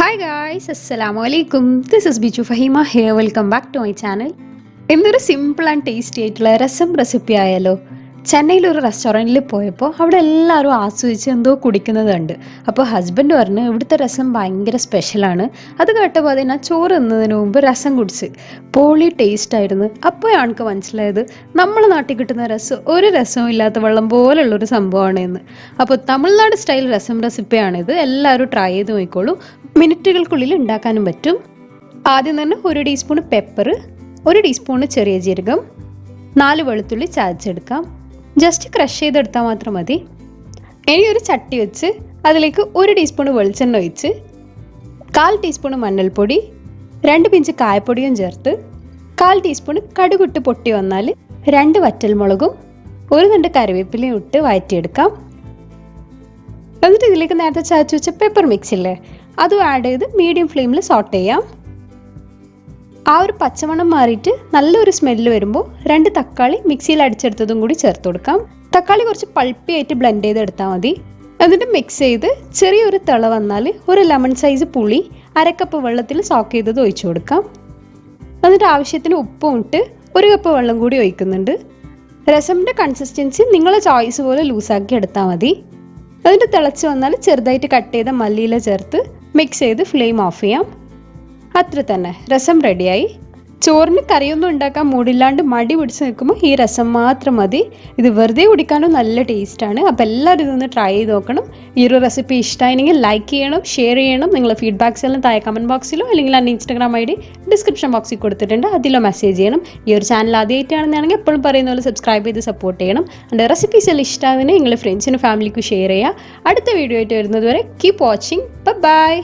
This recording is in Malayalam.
Hi guys, Assalamualaikum. This is Bichu Fahima here. Welcome back to my channel. എന്തൊരു സിമ്പിൾ ആൻഡ് ടേസ്റ്റി ആയിട്ടുള്ള രസം റെസിപ്പി ആയാലോ. ചെന്നൈയിലൊരു റെസ്റ്റോറൻറ്റിൽ പോയപ്പോൾ അവിടെ എല്ലാവരും ആസ്വദിച്ച് എന്തോ കുടിക്കുന്നത് കണ്ട്. അപ്പോൾ ഹസ്ബൻഡ് പറഞ്ഞു ഇവിടുത്തെ രസം ഭയങ്കര സ്പെഷ്യലാണ്. അത് കേട്ടപ്പോൾ അത് ഞാൻ ചോറ് തിന്നതിന് മുമ്പ് രസം കുടിച്ച് പൊളി ടേസ്റ്റ് ആയിരുന്നു. അപ്പോൾ എനിക്ക് മനസ്സിലായത് നമ്മളെ നാട്ടിൽ കിട്ടുന്ന രസം ഒരു രസവും ഇല്ലാത്ത വെള്ളം പോലുള്ളൊരു സംഭവമാണ് എന്ന്. അപ്പോൾ തമിഴ്നാട് സ്റ്റൈൽ രസം റെസിപ്പിയാണിത്. എല്ലാവരും ട്രൈ ചെയ്ത് നോക്കിക്കോളൂ. മിനിറ്റുകൾക്കുള്ളിൽ ഉണ്ടാക്കാനും പറ്റും. ആദ്യം തന്നെ 1 ടീസ്പൂൺ പെപ്പർ, 1 ടീസ്പൂണ് ചെറിയ ജീരകം, 4 വെളുത്തുള്ളി ചതച്ചെടുക്കാം. ജസ്റ്റ് ക്രഷ് ചെയ്തെടുത്താൽ മാത്രം മതി. ഇനി ഒരു ചട്ടി വെച്ച് അതിലേക്ക് 1 ടീസ്പൂൺ വെളിച്ചെണ്ണ ഒഴിച്ച് 1/4 ടീസ്പൂൺ മഞ്ഞൾപ്പൊടി, 2 പിഞ്ച് കായപ്പൊടിയും ചേർത്ത് 1/4 ടീസ്പൂൺ കടുകിട്ട് പൊട്ടി വന്നാൽ 2 വറ്റൽമുളകും 1 തണ്ട് കറിവേപ്പിലയും ഇട്ട് വഴറ്റിയെടുക്കാം. എന്നിട്ട് ഇതിലേക്ക് നേരത്തെ ചതച്ച് വെച്ച പെപ്പർ മിക്സ് ഇല്ലേ, അതും ആഡ് ചെയ്ത് മീഡിയം ഫ്ലെയിമിൽ സോട്ട് ചെയ്യാം. ആ ഒരു പച്ചമണം മാറിയിട്ട് നല്ലൊരു സ്മെല്ല് വരുമ്പോൾ 2 തക്കാളി മിക്സിയിൽ അടിച്ചെടുത്തതും കൂടി ചേർത്ത് കൊടുക്കാം. തക്കാളി കുറച്ച് പൾപ്പി ആയിട്ട് ബ്ലെൻഡ് ചെയ്തെടുത്താൽ മതി. എന്നിട്ട് മിക്സ് ചെയ്ത് ചെറിയൊരു തിള വന്നാൽ ഒരു ലെമൺ സൈസ് പുളി 1/2 കപ്പ് വെള്ളത്തിൽ സോക്ക് ചെയ്തത് ഒഴിച്ചു കൊടുക്കാം. എന്നിട്ട് ആവശ്യത്തിന് ഉപ്പും ഇട്ട് 1 കപ്പ് വെള്ളം കൂടി ഒഴിക്കുന്നുണ്ട്. രസമിൻ്റെ കൺസിസ്റ്റൻസി നിങ്ങളെ ചോയ്സ് പോലെ ലൂസാക്കി എടുത്താൽ മതി. എന്നിട്ട് തിളച്ച് വന്നാൽ ചെറുതായിട്ട് കട്ട് ചെയ്ത മല്ലിയില ചേർത്ത് മിക്സ് ചെയ്ത് ഫ്ലെയിം ഓഫ് ചെയ്യാം. അത്ര തന്നെ, രസം റെഡിയായി. ചോറിന് കറിയൊന്നും ഉണ്ടാക്കാൻ മൂടില്ലാണ്ട് മടി പിടിച്ച് നിൽക്കുമ്പോൾ ഈ രസം മാത്രം മതി. ഇത് വെറുതെ കുടിക്കാനും നല്ല ടേസ്റ്റാണ്. അപ്പോൾ എല്ലാവരും ഇതൊന്ന് ട്രൈ ചെയ്ത് നോക്കണം. ഈ ഒരു റെസിപ്പി ഇഷ്ടമായെങ്കിൽ ലൈക്ക് ചെയ്യണം, ഷെയർ ചെയ്യണം. നിങ്ങളുടെ ഫീഡ്ബാക്സ് എല്ലാം താഴെ കമൻറ്റ് ബോക്സിലോ അല്ലെങ്കിൽ എൻ്റെ ഇൻസ്റ്റാഗ്രാം ID ഡിസ്ക്രിപ്ഷൻ ബോക്സിൽ കൊടുത്തിട്ടുണ്ട്, അതിലോ മെസ്സേജ് ചെയ്യണം. ഈ ഒരു ചാനൽ ആദ്യമായിട്ടാണെന്നാണെങ്കിൽ എപ്പോഴും പറയുന്ന പോലെ സബ്സ്ക്രൈബ് ചെയ്ത് സപ്പോർട്ട് ചെയ്യണം. എൻ്റെ റെസിപ്പീസ് എല്ലാം ഇഷ്ടമാകുന്നതിന് നിങ്ങളുടെ ഫ്രണ്ട്സിനും ഫാമിലിക്കും ഷെയർ ചെയ്യുക. അടുത്ത വീഡിയോ ആയിട്ട് വരുന്നത് വരെ കീപ് വാച്ചിങ്. ബൈ.